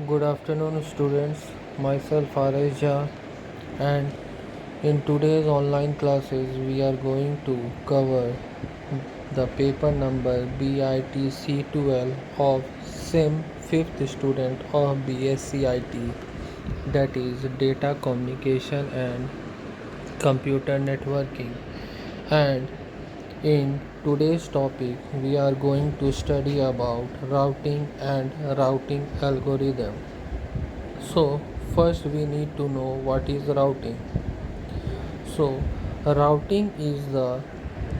Good afternoon, students. Myself Areja, and in today's online classes, we are going to cover the paper number BITC12 of SIM 5th student of BSCIT, that is Data Communication and Computer Networking. And in today's topic, we are going to study about routing and routing algorithm. So, first we need to know what is routing. So, routing is the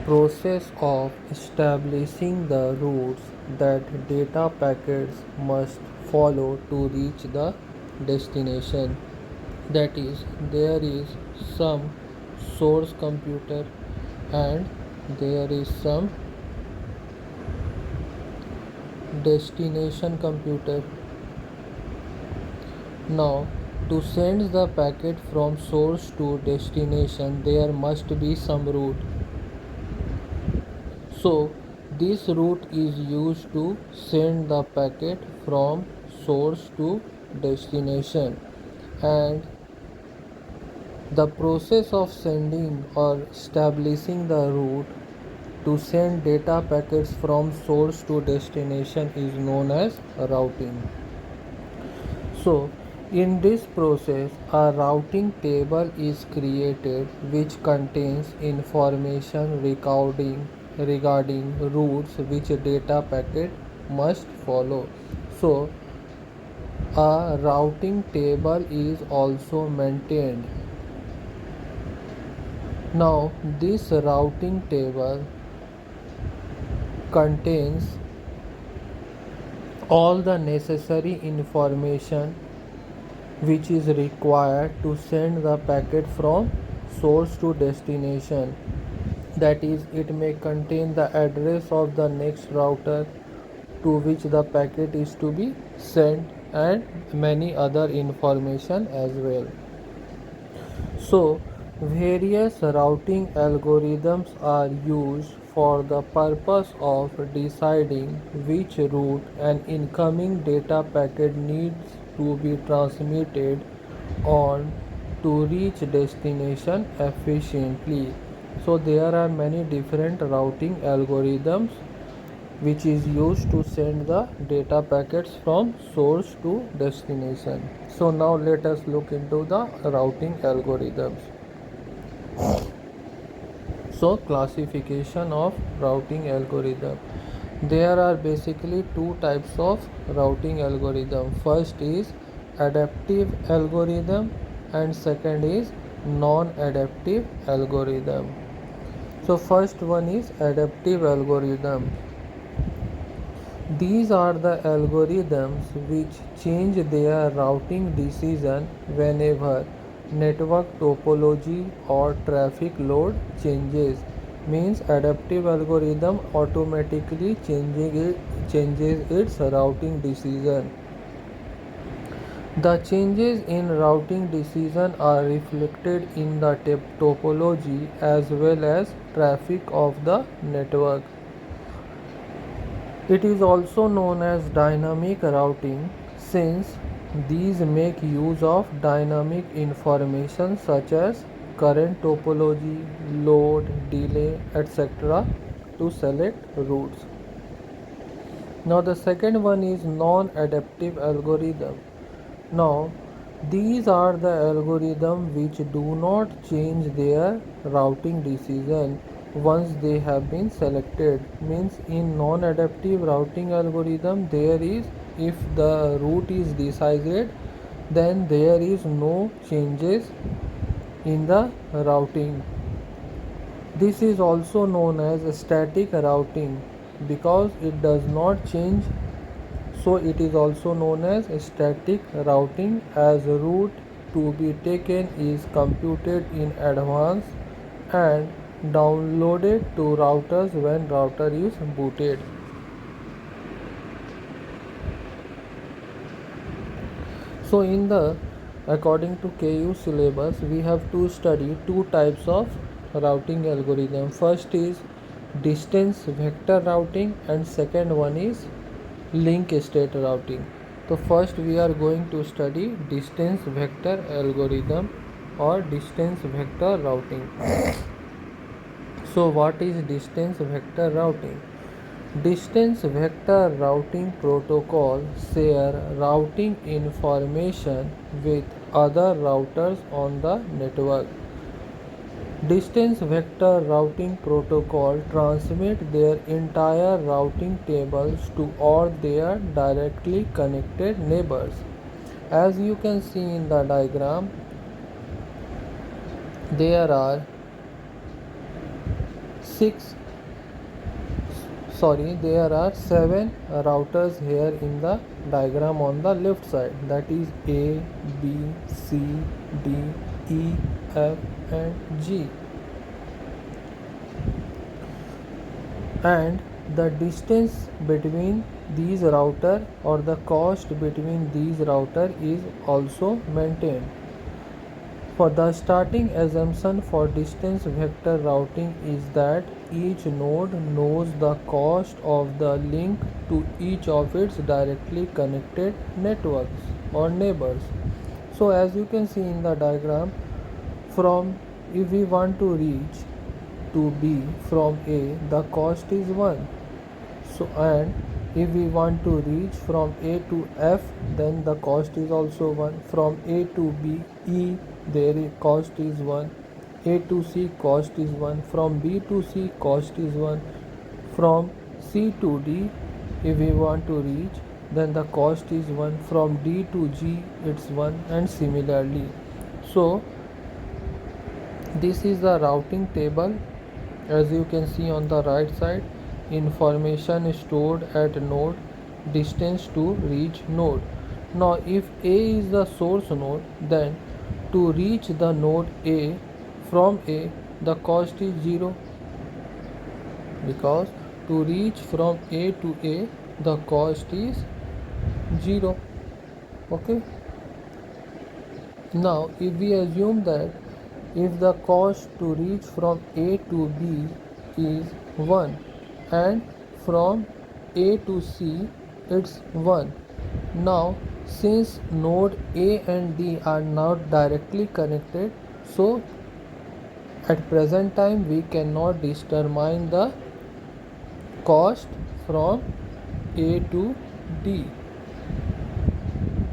process of establishing the routes that data packets must follow to reach the destination. That is, there is some source computer and there is some destination computer. Now, to send the packet from source to destination, there must be some route. So, this route is used to send the packet from source to destination, and the process of sending or establishing the route to send data packets from source to destination is known as routing. So, in this process, a routing table is created which contains information regarding routes which a data packet must follow. So, a routing table is also maintained. Now, this routing table contains all the necessary information which is required to send the packet from source to destination. That is, it may contain the address of the next router to which the packet is to be sent and many other information as well. So, various routing algorithms are used for the purpose of deciding which route an incoming data packet needs to be transmitted on to reach destination efficiently. So, there are many different routing algorithms which is used to send the data packets from source to destination. So now let us look into the routing algorithms. So classification of routing algorithm. There are basically two types of routing algorithm. First is adaptive algorithm and second is non-adaptive algorithm. So first one is adaptive algorithm. These are the algorithms which change their routing decision whenever network topology or traffic load changes. Means adaptive algorithm automatically changes its routing decision. The changes in routing decision are reflected in the topology as well as traffic of the network. It is also known as dynamic routing since these make use of dynamic information such as current topology, load, delay, etc. to select routes. Now the second one is non-adaptive algorithm. Now these are the algorithms which do not change their routing decision once they have been selected. Means in non-adaptive routing algorithm there is, if the route is decided, then there is no changes in the routing. This is also known as static routing because it does not change, so it is also known as static routing, as route to be taken is computed in advance and downloaded to routers when router is booted. So in the according to KU syllabus, we have to study two types of routing algorithm. First is distance vector routing and second one is link state routing. तो first we are going to study distance vector algorithm और distance vector routing. So what is distance vector routing? Distance vector routing protocol share routing information with other routers on the network. Distance vector routing protocol transmit their entire routing tables to all their directly connected neighbors. As you can see in the diagram, there are there are 7 routers here in the diagram on the left side, that is A, B, C, D, E, F and G, and the distance between these router or the cost between these router is also maintained. For the starting assumption for distance vector routing is that each node knows the cost of the link to each of its directly connected networks or neighbors. So as you can see in the diagram, if we want to reach to B from A, the cost is 1. So and if we want to reach from A to F, then the cost is also 1. From A to B, E, their cost is 1. A to C, cost is 1. From B to C, cost is 1. From C to D, if we want to reach, then the cost is 1. From D to G, it's 1, and similarly. So this is the routing table. As you can see on the right side, information stored at node, distance to reach node. Now if A is the source node, then to reach the node A from A, the cost is 0, because to reach from A to A, the cost is 0. Okay. Now if we assume that if the cost to reach from A to B is 1 and from A to C it's 1. Now since node A and D are not directly connected, so at present time we cannot determine the cost from A to D.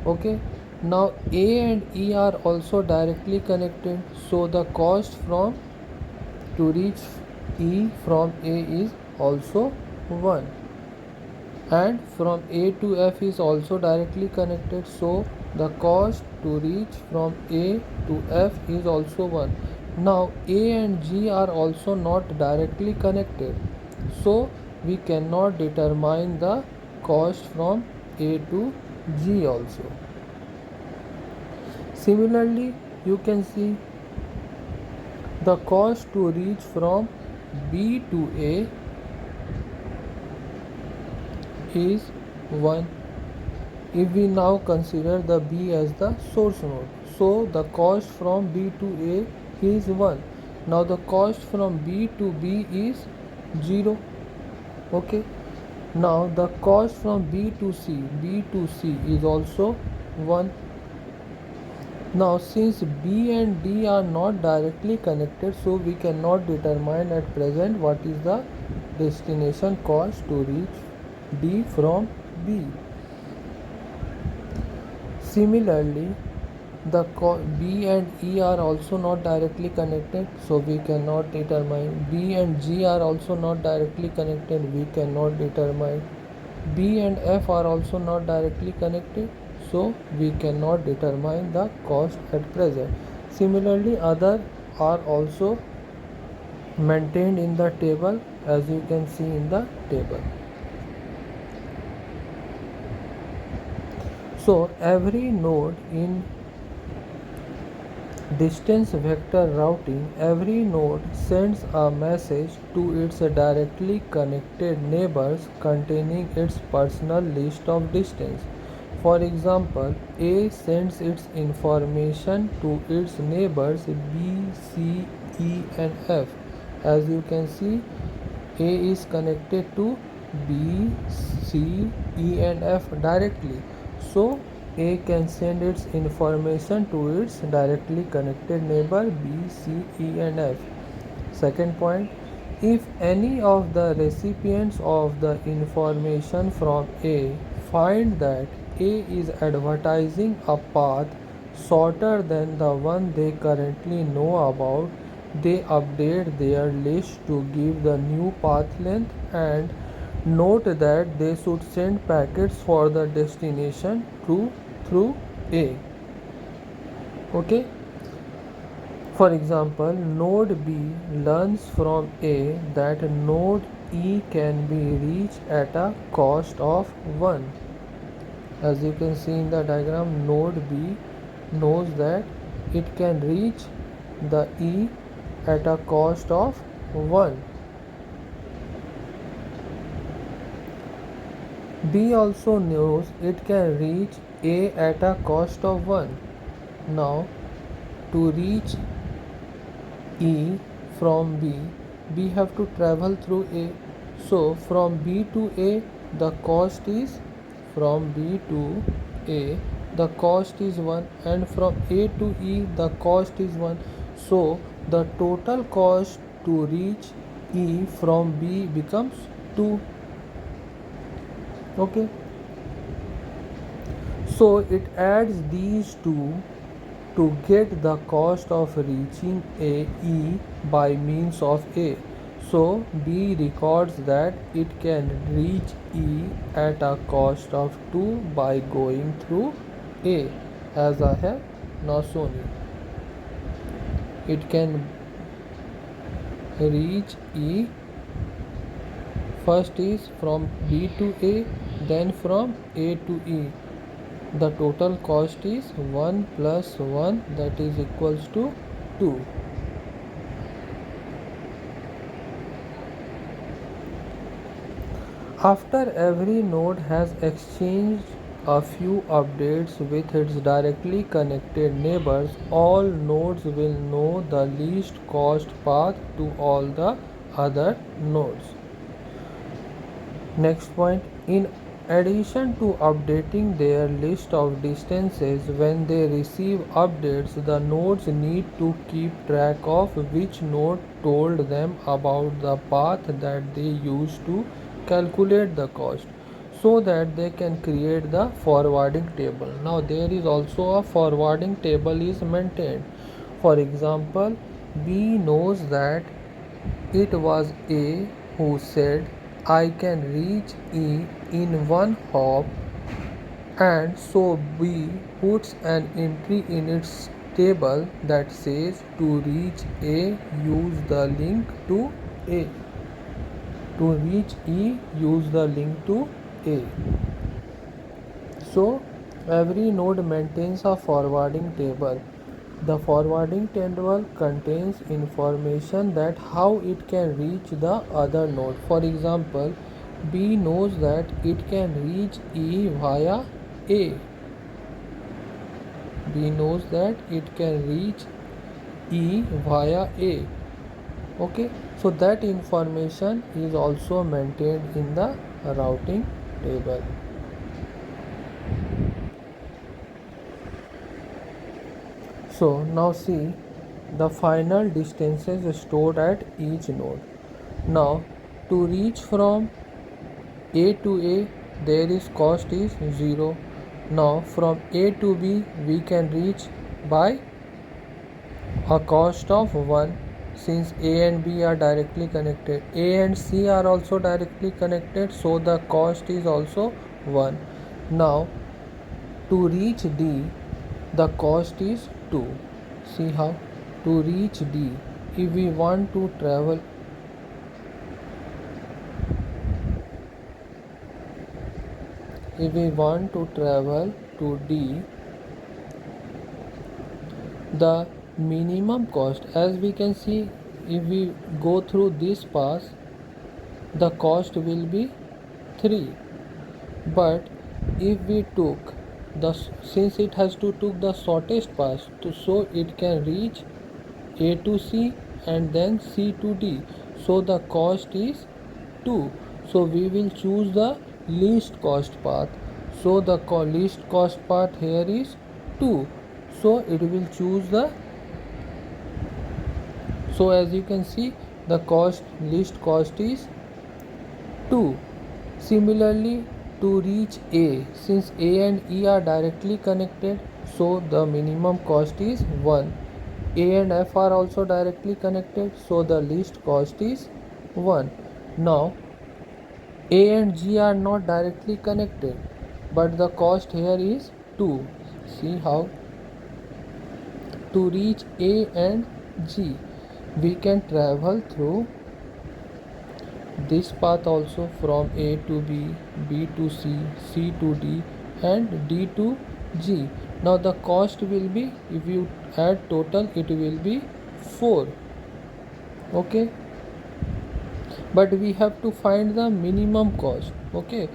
Okay. Now A and E are also directly connected, so the cost to reach E from A is also 1, and from A to F is also directly connected, so the cost to reach from A to F is also 1. Now A and G are also not directly connected, so we cannot determine the cost from A to G also. Similarly, you can see the cost to reach from B to A is 1. If we now consider the B as the source node, so the cost from B to A is 1. Now the cost from B to B is 0. Okay. Now the cost from B to C is also 1. Now since B and D are not directly connected, so we cannot determine at present what is the destination cost to reach D from B. Similarly, the B and E are also not directly connected, so we cannot determine. B and G are also not directly connected, we cannot determine. B and F are also not directly connected, so we cannot determine the cost at present. Similarly, other are also maintained in the table, as you can see in the table. So every node in distance vector routing, every node sends a message to its directly connected neighbors containing its personal list of distance. For example, A sends its information to its neighbors B, C, E and F. As you can see, A is connected to B, C, E and F directly. So A can send its information to its directly connected neighbor B, C, E and F. Second point, if any of the recipients of the information from A find that A is advertising a path shorter than the one they currently know about, they update their list to give the new path length and note that they should send packets for the destination through A. Okay. For example, node B learns from A that node E can be reached at a cost of 1. As you can see in the diagram, node B knows that it can reach the E at a cost of 1. B also knows it can reach A at a cost of 1. Now, to reach E from B, B have to travel through A. So from B to A, the cost is from B to A, the cost is 1, and from A to E, the cost is 1. So the total cost to reach E from B becomes 2. Okay. So it adds these two to get the cost of reaching E by means of A. So B records that it can reach E at a cost of 2 by going through A, as I have now shown you. It can reach E, first is from B to A, then from A to E. The total cost is 1 plus 1, that is equals to 2. After every node has exchanged a few updates with its directly connected neighbors, all nodes will know the least cost path to all the other nodes. Next point, in addition to updating their list of distances when they receive updates, the nodes need to keep track of which node told them about the path that they used to calculate the cost, so that they can create the forwarding table. Now there is also a forwarding table is maintained. For example, B knows that it was A who said I can reach E in one hop, and so B puts an entry in its table that says to reach A use the link to A. To reach E use the link to A. So every node maintains a forwarding table. The forwarding table contains information that how it can reach the other node. For example, B knows that it can reach E via A. B knows that it can reach E via A. Okay, so that information is also maintained in the routing table. So now see the final distances stored at each node. Now to reach from A to A, there is cost is 0. Now from A to B we can reach by a cost of 1, since A and B are directly connected. A and C are also directly connected, so the cost is also 1. Now to reach D, the cost is 2. See how? To reach D, if we want to travel to D, the minimum cost, as we can see, if we go through this pass, the cost will be 3. But if we took since it has to took the shortest path, so it can reach A to C and then C to D, so the cost is 2. So we will choose the least cost path. So the least cost path here is 2. So it will choose the, so as you can see, the least cost is 2. Similarly, to reach A, since A and E are directly connected, so the minimum cost is 1. A and F are also directly connected, so the least cost is 1. Now, A and G are not directly connected, but the cost here is 2. See how? To reach A and G, we can travel through this path also, from A to B, B to C, C to D, and D to G. Now the cost will be, if you add total, it will be 4. Okay, but we have to find the minimum cost. Okay,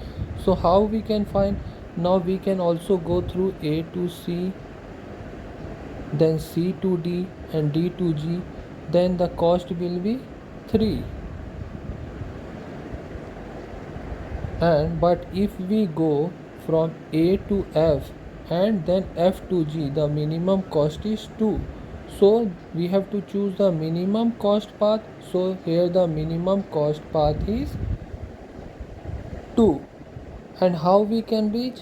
so how we can find? Now we can also go through A to C, then C to D, and D to G. Then the cost will be 3. And but if we go from A to F and then F to G, the minimum cost is 2. So we have to choose the minimum cost path. So here the minimum cost path is 2. And how we can reach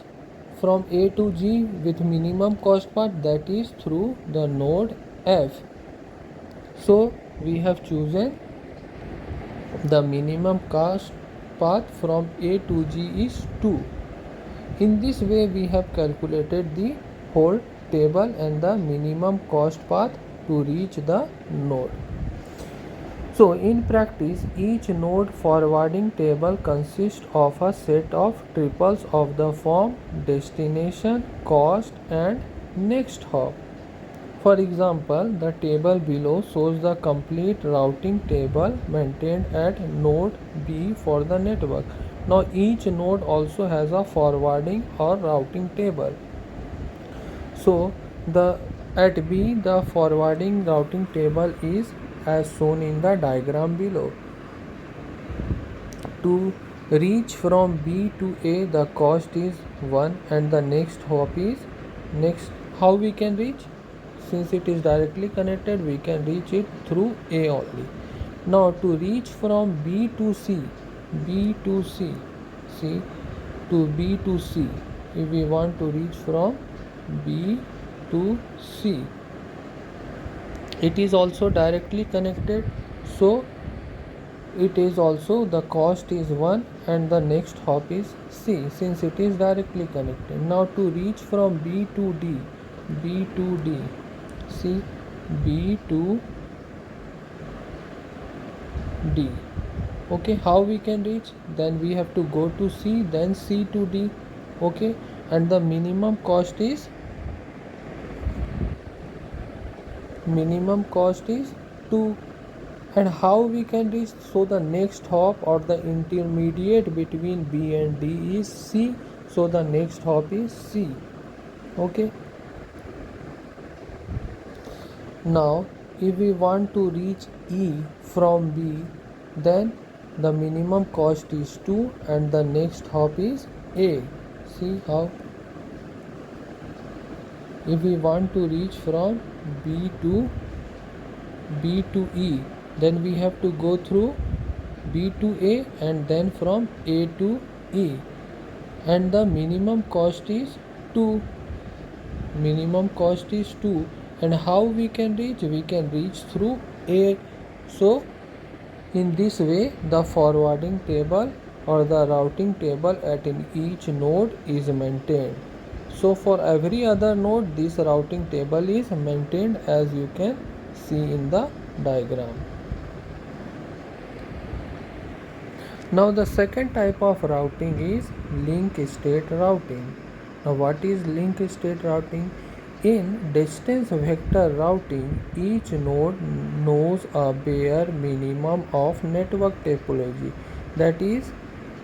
from A to G with minimum cost path? That is through the node F. So we have chosen the minimum cost path from A to G is 2. In this way we have calculated the whole table and the minimum cost path to reach the node. So in practice, each node forwarding table consists of a set of triples of the form destination, cost, and next hop. For example, the table below shows the complete routing table maintained at node B for the network. Now each node also has a forwarding or routing table. So at B, the forwarding routing table is as shown in the diagram below. To reach from B to A, the cost is 1 and the next hop is next. How we can reach? Since it is directly connected, we can reach it through A only. Now to reach from B to C, B to C, C to B to C, if we want to reach from B to C, it is also directly connected, so it is also the cost is 1 and the next hop is C, since it is directly connected. Now to reach from B to D, B to D, C, B to D. Okay, how we can reach? Then we have to go to C, then C to D. Okay, and the minimum cost is 2. And how we can reach? So the next hop or the intermediate between B and D is C, so the next hop is C. Okay, now if we want to reach E from B, then the minimum cost is 2 and the next hop is A. See how? If we want to reach from B to E, then we have to go through B to A and then from A to E, and the minimum cost is 2. Minimum cost is 2. And how we can reach? We can reach through A. So in this way the forwarding table or the routing table at each node is maintained. So for every other node, this routing table is maintained, as you can see in the diagram. Now the second type of routing is link state routing. Now what is link state routing? In distance vector routing, each node knows a bare minimum of network topology. That is,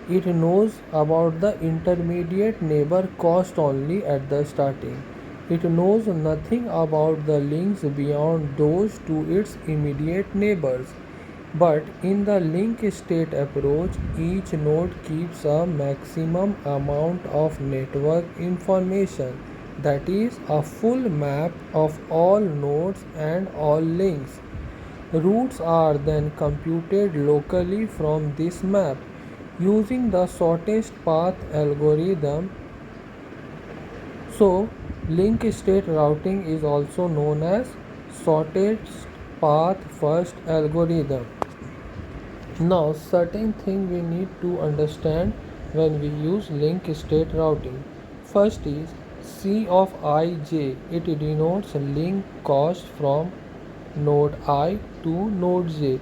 it knows about the intermediate neighbor cost only at the starting. It knows nothing about the links beyond those to its immediate neighbors. But in the linked state approach, each node keeps a maximum amount of network information, that is, a full map of all nodes and all links. Routes are then computed locally from this map using the shortest path algorithm. So, link state routing is also known as shortest path first algorithm. Now, certain thing we need to understand when we use link state routing. First is C of ij. It denotes link cost from node I to node j.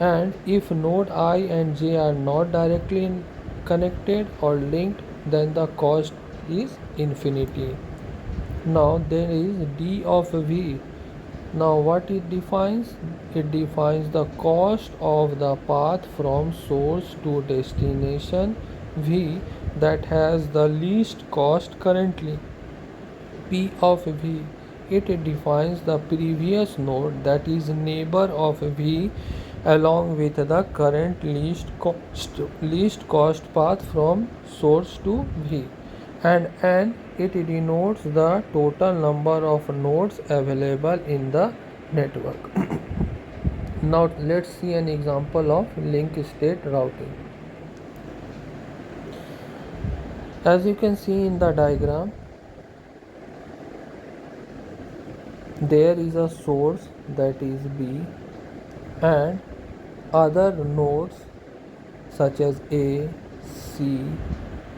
And if node I and j are not directly connected or linked, then the cost is infinity. Now there is d of v. Now what it defines? It defines the cost of the path from source to destination v that has the least cost currently. P of v. It defines the previous node, that is neighbor of v, along with the current least cost path from source to v. And n, it denotes the total number of nodes available in the network. Now let's see an example of link state routing. As you can see in the diagram, there is a source, that is B, and other nodes such as A, C,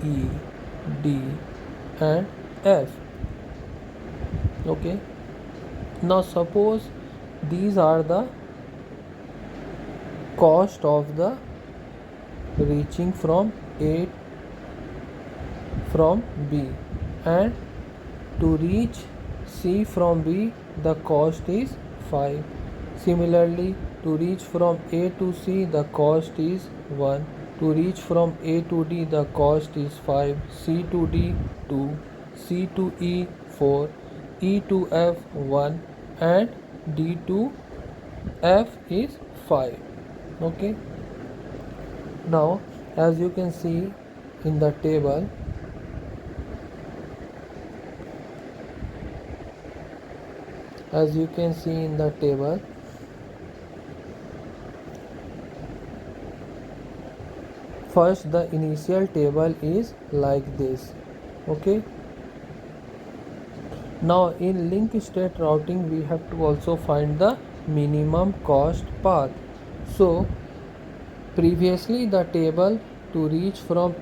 E, D and F. Okay. Now suppose these are the cost of the reaching from A from B, and to reach C from B the cost is 5. Similarly, to reach from A to C the cost is 1. To reach from A to D the cost is 5. C to D 2. C to E 4. E to F 1 and D to F is 5. Okay. Now as you can see in the table, first the initial table is like this. Okay. Now in link state routing we have to also find the minimum cost path. So previously the table, to reach from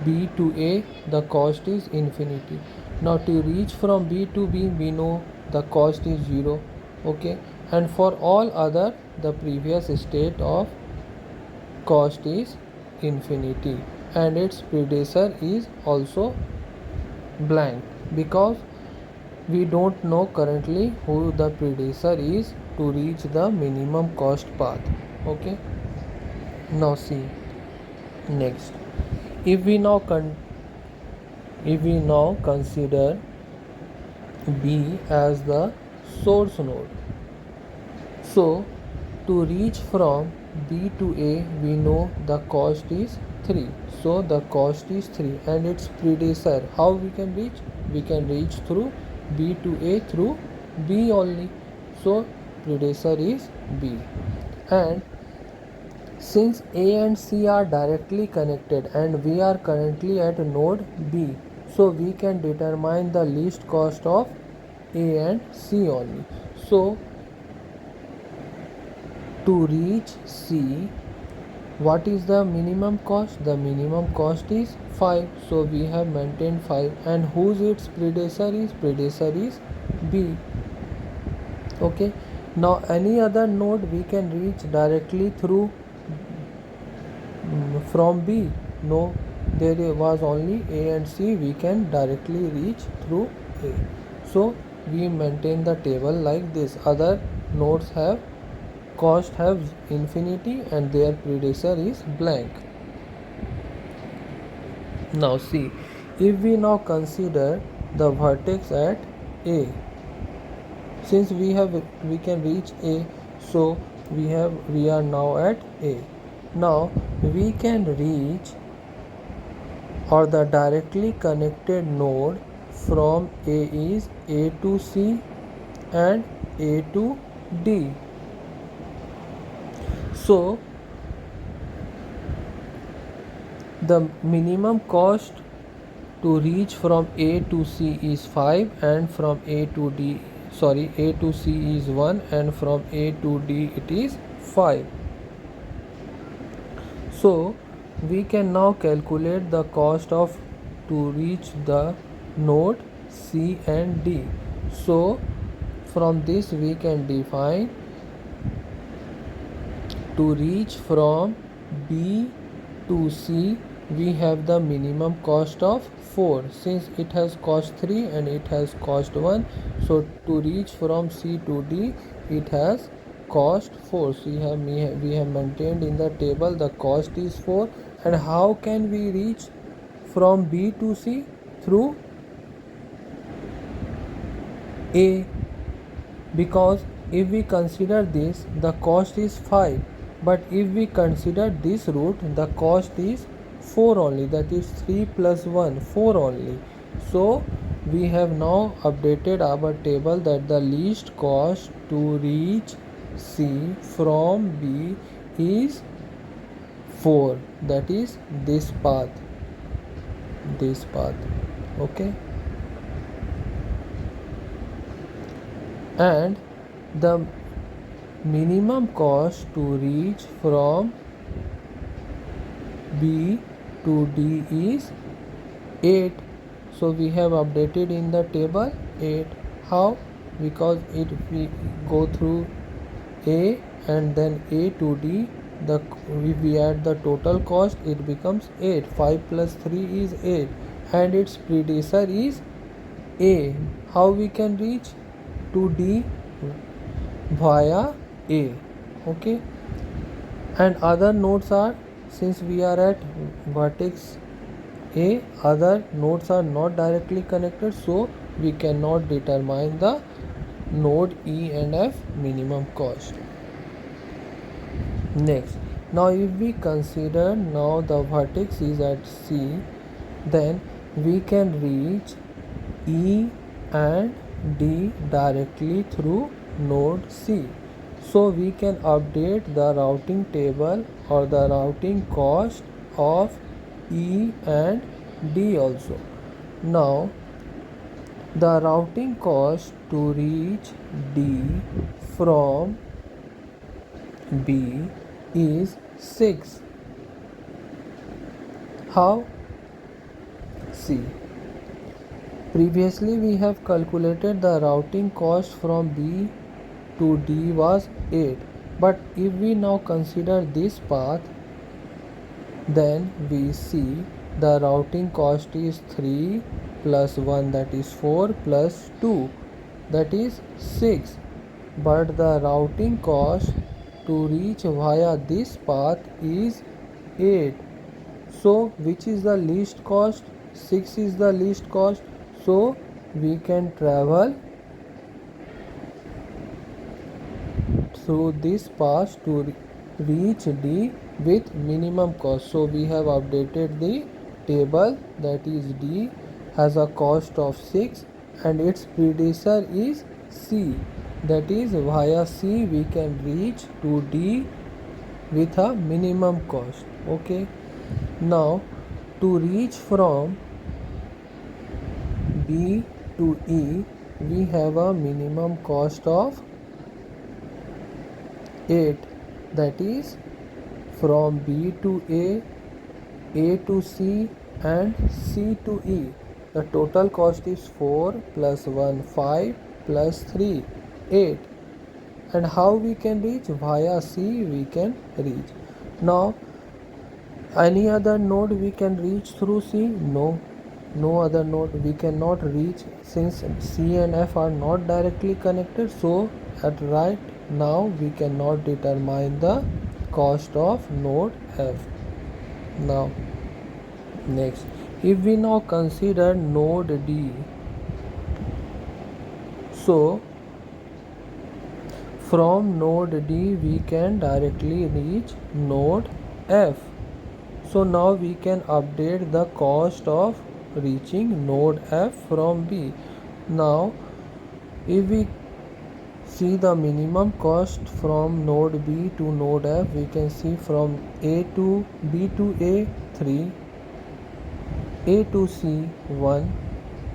B to A the cost is infinity. Now to reach from B to B we know the cost is 0. Okay, and for all other the previous state of cost is infinity, and its predecessor is also blank because we don't know currently who the predecessor is to reach the minimum cost path. Okay. Now see next, if we now consider B as the source node, so to reach from B to A we know the cost is 3. So the cost is 3, and its predecessor, how we can reach? We can reach through B to A through B only. So predecessor is B. And since A and C are directly connected and we are currently at node B, so we can determine the least cost of A and C only. So to reach C, what is the minimum cost? The minimum cost is 5. So we have maintained 5. And whose its predecessor is? Predecessor is B. Okay. Now any other node we can reach directly through from B? No, there was only A and C we can directly reach through A. So we maintain the table like this. Other nodes have cost have infinity and their predecessor is blank. Now see, if we now consider the vertex at A, since we can reach A, so we are now at A. Now we can reach or the directly connected node from A is A to C and A to D. So the minimum cost to reach from A to C is 5 and from A to C is 1 and from A to D it is 5. So we can now calculate the cost of to reach the node C and D. So from this we can define to reach from B to C we have the minimum cost of 4 since it has cost 3 and it has cost 1. So to reach from C to D it has cost 4. So we have maintained in the table the cost is 4. And how can we reach from B to C? Through A, because if we consider this the cost is 5, but if we consider this route the cost is 4 only, that is 3 plus 1 4 only. So we have now updated our table that the least cost to reach C from B is 4, that is this path, okay. And the minimum cost to reach from B to D is 8. So we have updated in the table 8. How? Because if we go through A and then A to D, if we add the total cost it becomes 8. 5 plus 3 is 8 and its predecessor is A. How we can reach to D? Via A, okay. And other nodes are, since we are at vertex A, other nodes are not directly connected, so we cannot determine the node E and F minimum cost. Next, now if we consider now the vertex is at C, then we can reach E and D directly through node C. So we can update the routing table or the routing cost of E and D also. Now the routing cost to reach D from B is 6. How? See, previously we have calculated the routing cost from B to D was 8, but if we now consider this path, then we see the routing cost is 3 plus 1, that is 4, plus 2, that is 6, but the routing cost to reach via this path is 8. So which is the least cost? 6 is the least cost, so we can travel through this path to reach D with minimum cost. So we have updated the table, that is D has a cost of 6 and its predecessor is C, that is via C we can reach to D with a minimum cost, okay. Now to reach from B to E we have a minimum cost of 8, that is from B to A to C and C to E. The total cost is 4 plus 1 5 plus 3 8. And how we can reach? Via C we can reach. Now any other node we can reach through C? No other node we cannot reach, since C and F are not directly connected. So at right now we cannot determine the cost of node F. Now next, if we now consider node D, so From node D we can directly reach node F. So now we can update the cost of reaching node F from B. Now if we see the minimum cost from node B to node F, we can see from A to B to A 3, A to C 1,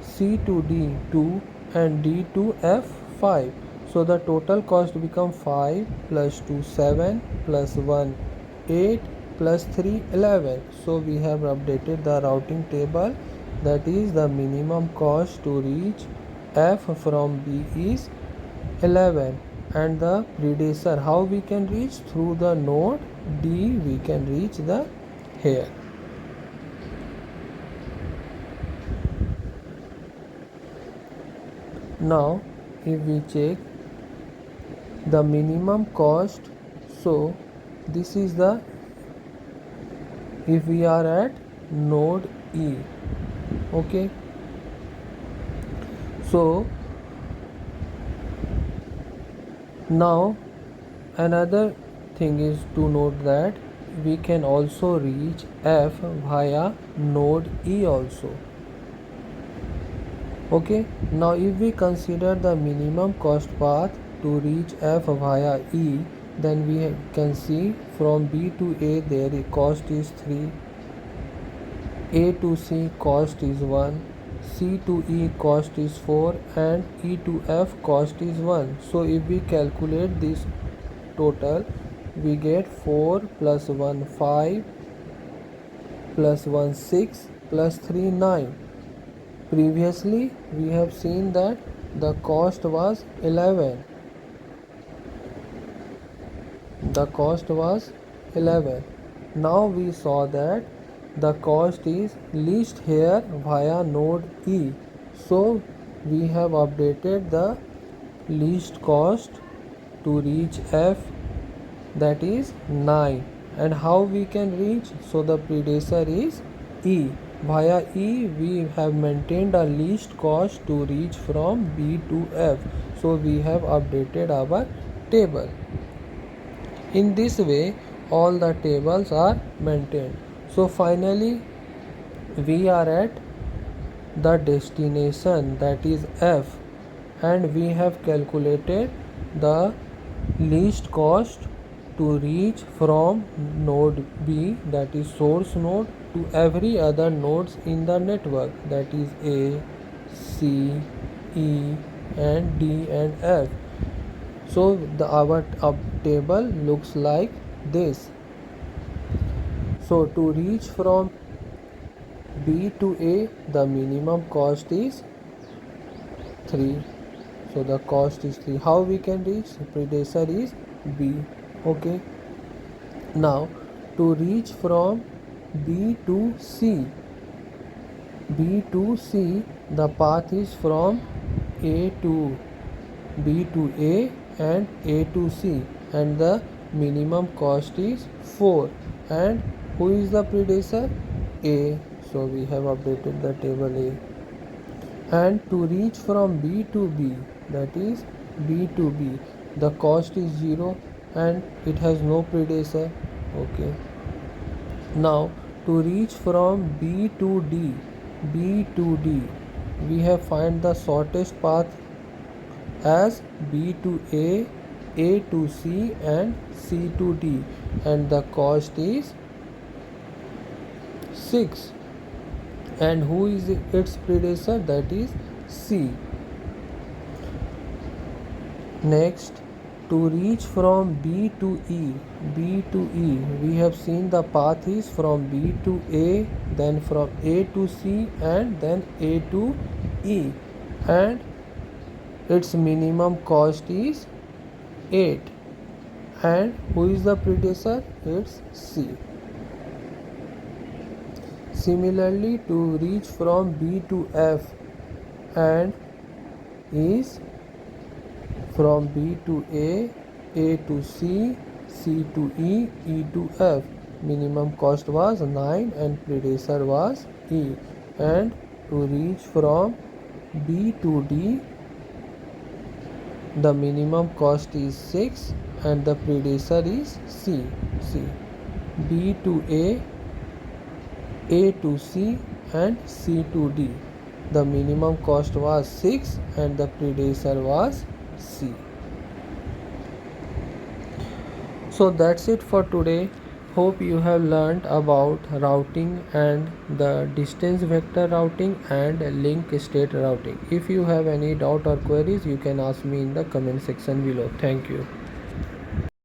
C to D 2 and D to F 5. So the total cost become 5 plus 2 7 plus 1 8 plus 3 11. So we have updated the routing table, that is the minimum cost to reach F from B is 11, and the predecessor how we can reach through the node D, we can reach the here. Now if we check the minimum cost, so this is the, if we are at node E, okay, so now another thing is to note that we can also reach F via node E also. Okay, now if we consider the minimum cost path to reach F via E, then we can see from B to A their cost is 3, A to C cost is 1, C to E cost is 4 and E to F cost is 1. So if we calculate this total, we get 4 plus 1 5 plus 1 6 plus 3 9. Previously we have seen that the cost was 11. The cost was 11. Now we saw that the cost is least here via node E. So we have updated the least cost to reach F, that is 9. And how we can reach? So the predecessor is E. Via E we have maintained a least cost to reach from B to F. So we have updated our table. In this way all the tables are maintained. So finally we are at the destination, that is F, and we have calculated the least cost to reach from node B, that is source node, to every other nodes in the network, that is A, C, E and D and F. So our table looks like this. So to reach from B to A, the minimum cost is 3. So the cost is 3. How we can reach? The predecessor is B. Okay. Now to reach from B to C, B to C, the path is from A to B to A and A to C, and the minimum cost is 4. And who is the predecessor? A. So we have updated the table A. And to reach from B to B, that is B to B, the cost is 0 and it has no predecessor. Okay. Now to reach from B to D, B to D, we have find the shortest path as B to A to C and C to D, and the cost is 6. And who is its predecessor? That is C. Next, to reach from B to E, B to E, we have seen the path is from B to A, then from A to C and then A to E, and its minimum cost is 8. And who is the predecessor? It's C. Similarly, to reach from B to F, and is from B to A to C, C to E, E to F. Minimum cost was 9 and predecessor was E. And to reach from B to D, the minimum cost is 6 and the predecessor is C. B to A to C and C to D. The minimum cost was 6 and the predecessor was C. So that's it for today. Hope you have learned about routing and the distance vector routing and link state routing. If you have any doubt or queries, you can ask me in the comment section below. Thank you.